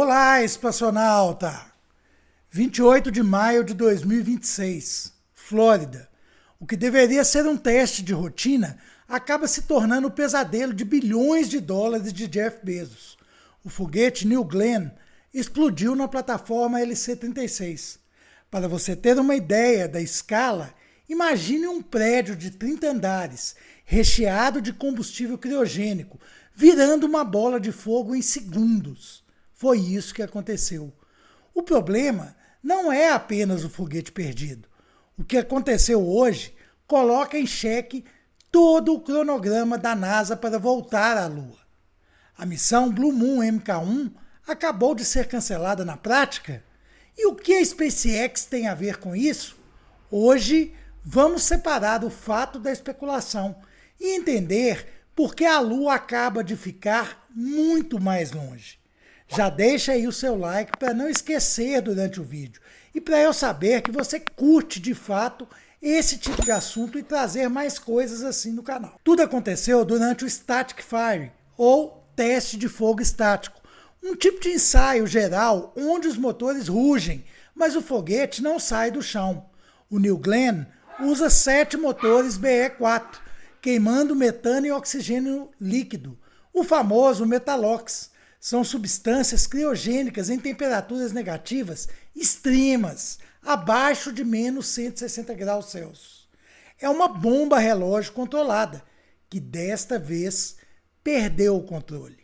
Olá, espaçonauta! 28 de maio de 2026, Flórida. O que deveria ser um teste de rotina acaba se tornando o pesadelo de bilhões de dólares de Jeff Bezos. O foguete New Glenn explodiu na plataforma LC-36. Para você ter uma ideia da escala, imagine um prédio de 30 andares, recheado de combustível criogênico, virando uma bola de fogo em segundos. Foi isso que aconteceu. O problema não é apenas o foguete perdido. O que aconteceu hoje coloca em xeque todo o cronograma da NASA para voltar à Lua. A missão Blue Moon MK1 acabou de ser cancelada na prática? E o que a SpaceX tem a ver com isso? Hoje vamos separar o fato da especulação e entender por que a Lua acaba de ficar muito mais longe. Já deixa aí o seu like para não esquecer durante o vídeo e para eu saber que você curte de fato esse tipo de assunto e trazer mais coisas assim no canal. Tudo aconteceu durante o Static Fire, ou teste de fogo estático, um tipo de ensaio geral onde os motores rugem, mas o foguete não sai do chão. O New Glenn usa 7 motores BE-4, queimando metano e oxigênio líquido, o famoso Metalox. São substâncias criogênicas em temperaturas negativas extremas, abaixo de menos 160 graus Celsius. É uma bomba relógio controlada, que desta vez perdeu o controle.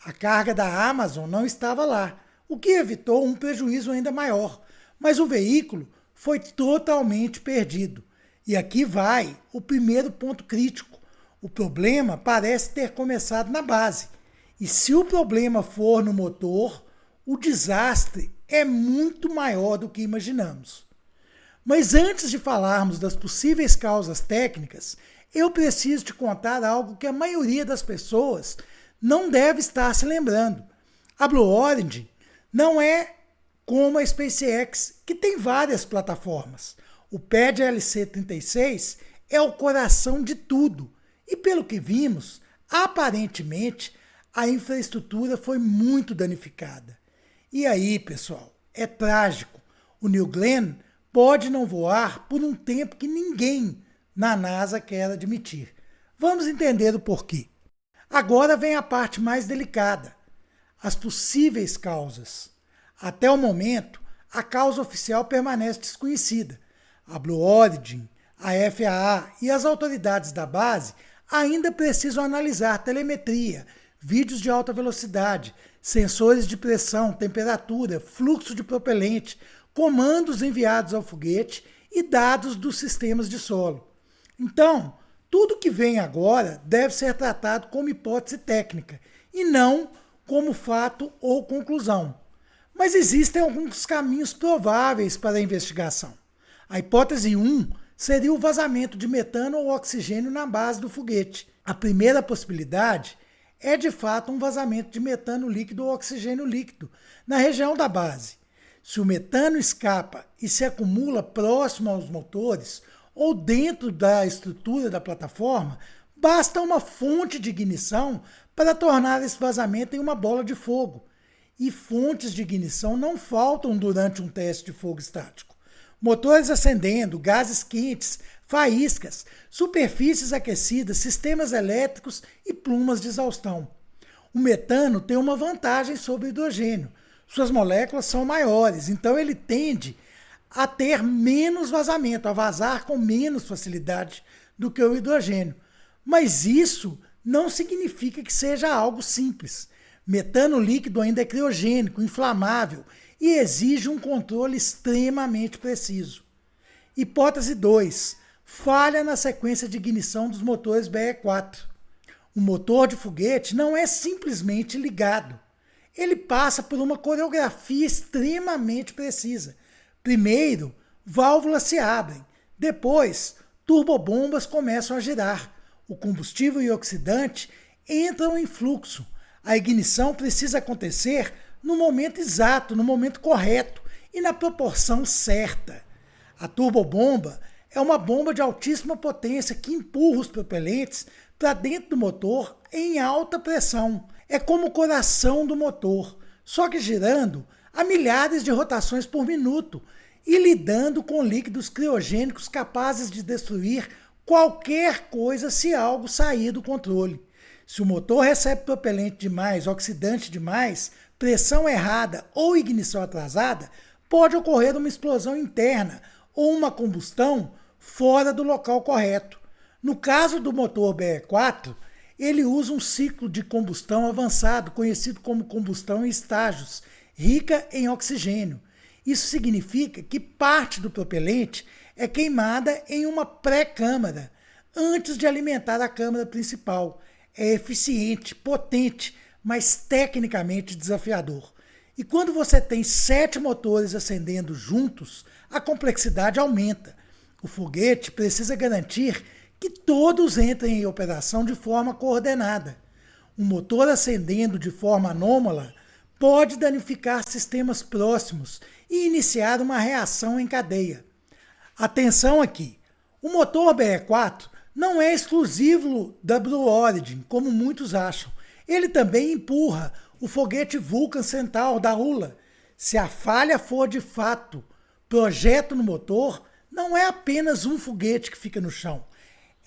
A carga da Amazon não estava lá, o que evitou um prejuízo ainda maior, mas o veículo foi totalmente perdido. E aqui vai o primeiro ponto crítico. O problema parece ter começado na base. E se o problema for no motor, o desastre é muito maior do que imaginamos. Mas antes de falarmos das possíveis causas técnicas, eu preciso te contar algo que a maioria das pessoas não deve estar se lembrando. A Blue Origin não é como a SpaceX, que tem várias plataformas. O pad LC-36 é o coração de tudo. E pelo que vimos, aparentemente, a infraestrutura foi muito danificada. E aí, pessoal, é trágico. O New Glenn pode não voar por um tempo que ninguém na NASA quer admitir. Vamos entender o porquê. Agora vem a parte mais delicada, as possíveis causas. Até o momento, a causa oficial permanece desconhecida. A Blue Origin, a FAA e as autoridades da base ainda precisam analisar telemetria, vídeos de alta velocidade, sensores de pressão, temperatura, fluxo de propelente, comandos enviados ao foguete e dados dos sistemas de solo. Então, tudo que vem agora deve ser tratado como hipótese técnica e não como fato ou conclusão. Mas existem alguns caminhos prováveis para a investigação. A hipótese 1 seria o vazamento de metano ou oxigênio na base do foguete. A primeira possibilidade é de fato um vazamento de metano líquido ou oxigênio líquido na região da base. Se o metano escapa e se acumula próximo aos motores ou dentro da estrutura da plataforma, basta uma fonte de ignição para tornar esse vazamento em uma bola de fogo. E fontes de ignição não faltam durante um teste de fogo estático. Motores acendendo, gases quentes, faíscas, superfícies aquecidas, sistemas elétricos e plumas de exaustão. O metano tem uma vantagem sobre o hidrogênio. Suas moléculas são maiores, então ele tende a ter menos vazamento, a vazar com menos facilidade do que o hidrogênio. Mas isso não significa que seja algo simples. Metano líquido ainda é criogênico, inflamável e exige um controle extremamente preciso. Hipótese 2. Falha na sequência de ignição dos motores BE-4. O motor de foguete não é simplesmente ligado. Ele passa por uma coreografia extremamente precisa. Primeiro, válvulas se abrem. Depois, turbobombas começam a girar. O combustível e o oxidante entram em fluxo. A ignição precisa acontecer no momento exato, no momento correto e na proporção certa. A turbobomba é uma bomba de altíssima potência que empurra os propelentes para dentro do motor em alta pressão. É como o coração do motor. só que girando a milhares de rotações por minuto e lidando com líquidos criogênicos capazes de destruir qualquer coisa se algo sair do controle. Se o motor recebe propelente demais, oxidante demais, pressão errada ou ignição atrasada, pode ocorrer uma explosão interna ou uma combustão fora do local correto. No caso do motor BE4, ele usa um ciclo de combustão avançado, conhecido como combustão em estágios, rica em oxigênio. Isso significa que parte do propelente é queimada em uma pré-câmara, antes de alimentar a câmara principal. É eficiente, potente, mas tecnicamente desafiador. E quando você tem 7 motores acendendo juntos, a complexidade aumenta. O foguete precisa garantir que todos entrem em operação de forma coordenada. Um motor acendendo de forma anômala pode danificar sistemas próximos e iniciar uma reação em cadeia. Atenção aqui, o motor BE4 não é exclusivo da Blue Origin, como muitos acham. Ele também empurra o foguete Vulcan Centaur da ULA. Se a falha for de fato projeto no motor, não é apenas um foguete que fica no chão.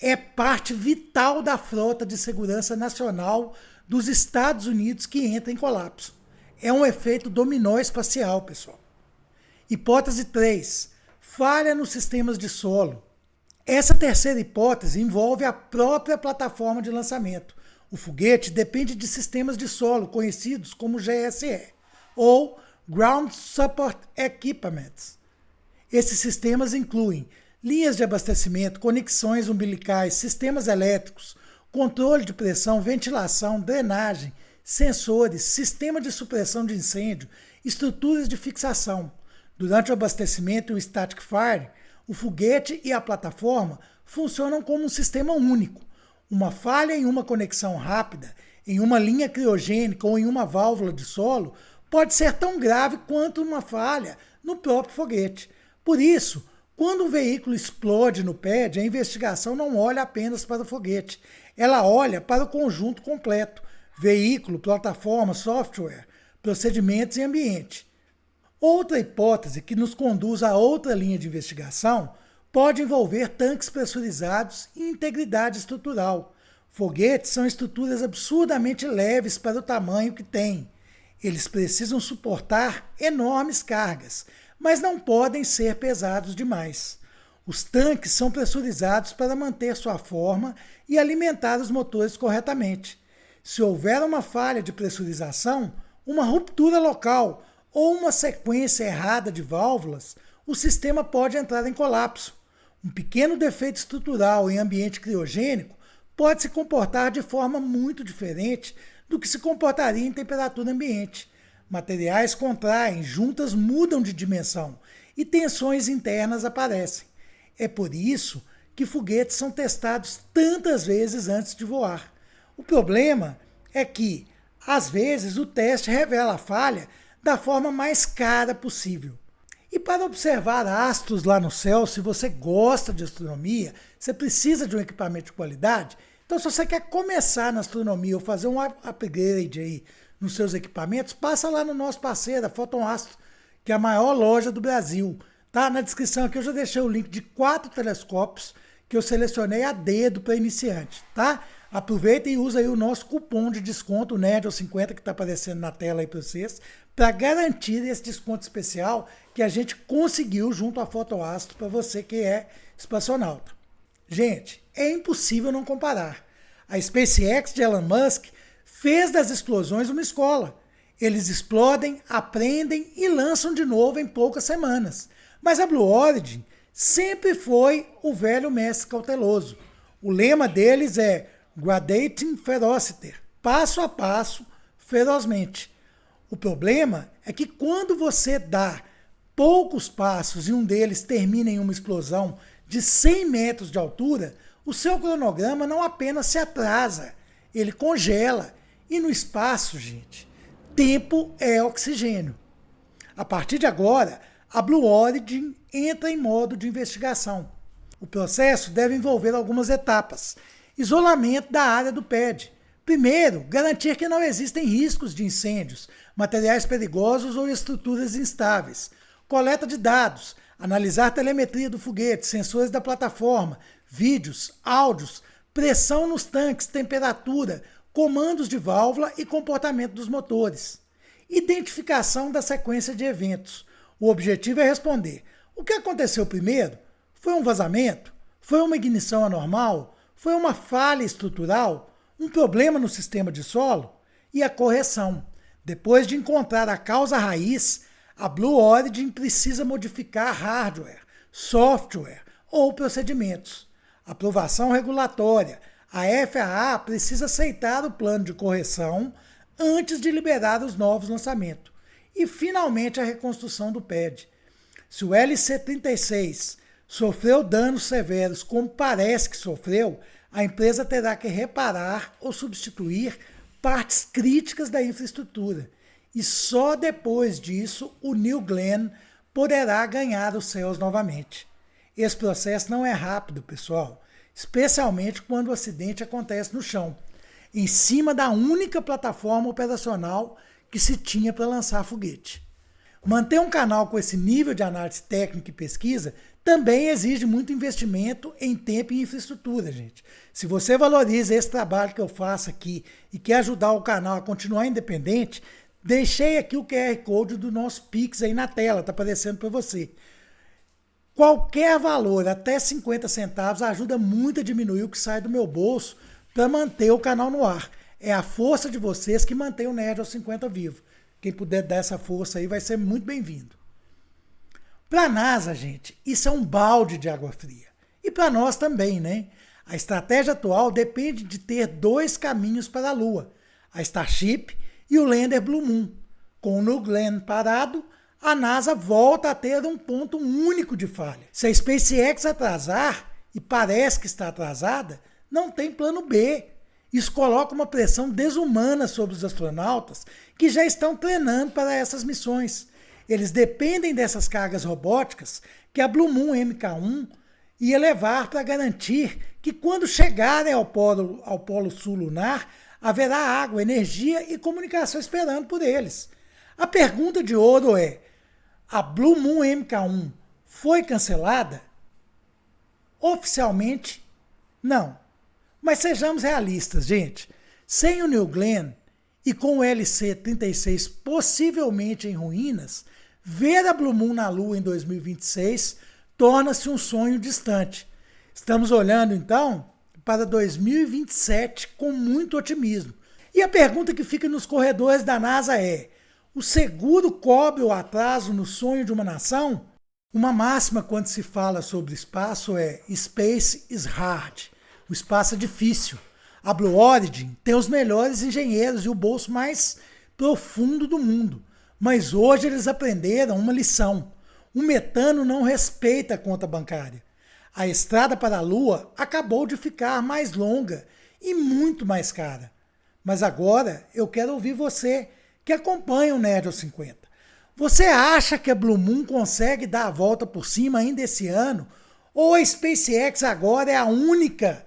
É parte vital da frota de segurança nacional dos Estados Unidos que entra em colapso. É um efeito dominó espacial, pessoal. Hipótese 3. Falha nos sistemas de solo. Essa terceira hipótese envolve a própria plataforma de lançamento. O foguete depende de sistemas de solo, conhecidos como GSE, ou Ground Support Equipments. Esses sistemas incluem linhas de abastecimento, conexões umbilicais, sistemas elétricos, controle de pressão, ventilação, drenagem, sensores, sistema de supressão de incêndio, estruturas de fixação. Durante o abastecimento e o static fire, o foguete e a plataforma funcionam como um sistema único. Uma falha em uma conexão rápida, em uma linha criogênica ou em uma válvula de solo pode ser tão grave quanto uma falha no próprio foguete. Por isso, quando um veículo explode no pad, a investigação não olha apenas para o foguete. Ela olha para o conjunto completo: veículo, plataforma, software, procedimentos e ambiente. Outra hipótese que nos conduz a outra linha de investigação pode envolver tanques pressurizados e integridade estrutural. Foguetes são estruturas absurdamente leves para o tamanho que têm. Eles precisam suportar enormes cargas, mas não podem ser pesados demais. Os tanques são pressurizados para manter sua forma e alimentar os motores corretamente. Se houver uma falha de pressurização, uma ruptura local ou uma sequência errada de válvulas, o sistema pode entrar em colapso. Um pequeno defeito estrutural em ambiente criogênico pode se comportar de forma muito diferente do que se comportaria em temperatura ambiente. Materiais contraem, juntas mudam de dimensão e tensões internas aparecem. É por isso que foguetes são testados tantas vezes antes de voar. O problema é que, às vezes, o teste revela a falha da forma mais cara possível. E para observar astros lá no céu, se você gosta de astronomia, você precisa de um equipamento de qualidade. Então, se você quer começar na astronomia ou fazer um upgrade aí nos seus equipamentos, passa lá no nosso parceiro, a Photon Astro, que é a maior loja do Brasil. Tá? Na descrição aqui eu já deixei o link de 4 telescópios que eu selecionei a dedo para iniciante. Tá? Aproveita e usa aí o nosso cupom de desconto, o NERDL50, que está aparecendo na tela aí para vocês, para garantir esse desconto especial que a gente conseguiu junto à Photon Astro para você que é espaçonauta. Gente, é impossível não comparar. A SpaceX de Elon Musk fez das explosões uma escola. Eles explodem, aprendem e lançam de novo em poucas semanas. Mas a Blue Origin sempre foi o velho mestre cauteloso. O lema deles é Gradating Ferocity, passo a passo, ferozmente. O problema é que quando você dá poucos passos e um deles termina em uma explosão de 100 metros de altura, o seu cronograma não apenas se atrasa, ele congela. E no espaço, gente, tempo é oxigênio. A partir de agora, a Blue Origin entra em modo de investigação. O processo deve envolver algumas etapas. Isolamento da área do pad, Primeiro, garantir que não existem riscos de incêndios, materiais perigosos ou estruturas instáveis. Coleta de dados, analisar telemetria do foguete, sensores da plataforma, vídeos, áudios, pressão nos tanques, temperatura, comandos de válvula e comportamento dos motores. Identificação da sequência de eventos. O objetivo é responder: o que aconteceu primeiro? Foi um vazamento? Foi uma ignição anormal? Foi uma falha estrutural? Um problema no sistema de solo? E a correção. Depois de encontrar a causa raiz, a Blue Origin precisa modificar hardware, software ou procedimentos. Aprovação regulatória. A FAA precisa aceitar o plano de correção antes de liberar os novos lançamentos. E, finalmente, a reconstrução do pad. Se o LC-36 sofreu danos severos, como parece que sofreu, a empresa terá que reparar ou substituir partes críticas da infraestrutura. E só depois disso o New Glenn poderá ganhar os céus novamente. Esse processo não é rápido, pessoal, especialmente quando o acidente acontece no chão, em cima da única plataforma operacional que se tinha para lançar foguete. Manter um canal com esse nível de análise técnica e pesquisa também exige muito investimento em tempo e infraestrutura, gente. Se você valoriza esse trabalho que eu faço aqui e quer ajudar o canal a continuar independente, deixei aqui o QR Code do nosso Pix aí na tela, está aparecendo para você. Qualquer valor, até 50 centavos, ajuda muito a diminuir o que sai do meu bolso para manter o canal no ar. É a força de vocês que mantém o Nerd aos 50 vivo. Quem puder dar essa força aí vai ser muito bem-vindo. Para a NASA, gente, isso é um balde de água fria. E para nós também, né? A estratégia atual depende de ter dois caminhos para a Lua, a Starship e o lander Blue Moon. Com o New Glenn parado, a NASA volta a ter um ponto único de falha. Se a SpaceX atrasar, e parece que está atrasada, não tem plano B. Isso coloca uma pressão desumana sobre os astronautas que já estão treinando para essas missões. Eles dependem dessas cargas robóticas que a Blue Moon MK1 ia levar para garantir que quando chegarem ao polo sul lunar, haverá água, energia e comunicação esperando por eles. A pergunta de ouro é: a Blue Moon MK1 foi cancelada? Oficialmente, não. Mas sejamos realistas, gente. Sem o New Glenn e com o LC-36 possivelmente em ruínas, ver a Blue Moon na Lua em 2026 torna-se um sonho distante. Estamos olhando, então, para 2027 com muito otimismo. E a pergunta que fica nos corredores da NASA é: o seguro cobre o atraso no sonho de uma nação? Uma máxima quando se fala sobre espaço é Space is hard. O espaço é difícil. A Blue Origin tem os melhores engenheiros e o bolso mais profundo do mundo. Mas hoje eles aprenderam uma lição. O metano não respeita a conta bancária. A estrada para a Lua acabou de ficar mais longa e muito mais cara. Mas agora eu quero ouvir você, que acompanha o Nerd aos 50. Você acha que a Blue Moon consegue dar a volta por cima ainda esse ano? Ou a SpaceX agora é a única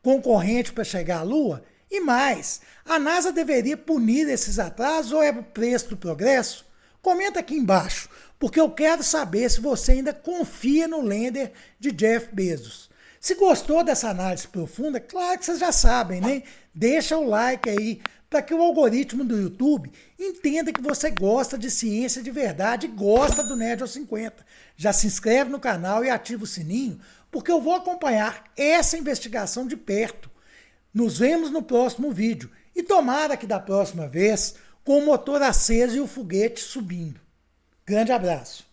concorrente para chegar à Lua? E mais, a NASA deveria punir esses atrasos ou é o preço do progresso? Comenta aqui embaixo, porque eu quero saber se você ainda confia no lander de Jeff Bezos. Se gostou dessa análise profunda, claro que vocês já sabem, né? Deixa o like aí para que o algoritmo do YouTube entenda que você gosta de ciência de verdade e gosta do Nerd aos 50. Já se inscreve no canal e ativa o sininho, porque eu vou acompanhar essa investigação de perto. Nos vemos no próximo vídeo e tomara que da próxima vez com o motor aceso e o foguete subindo. Grande abraço.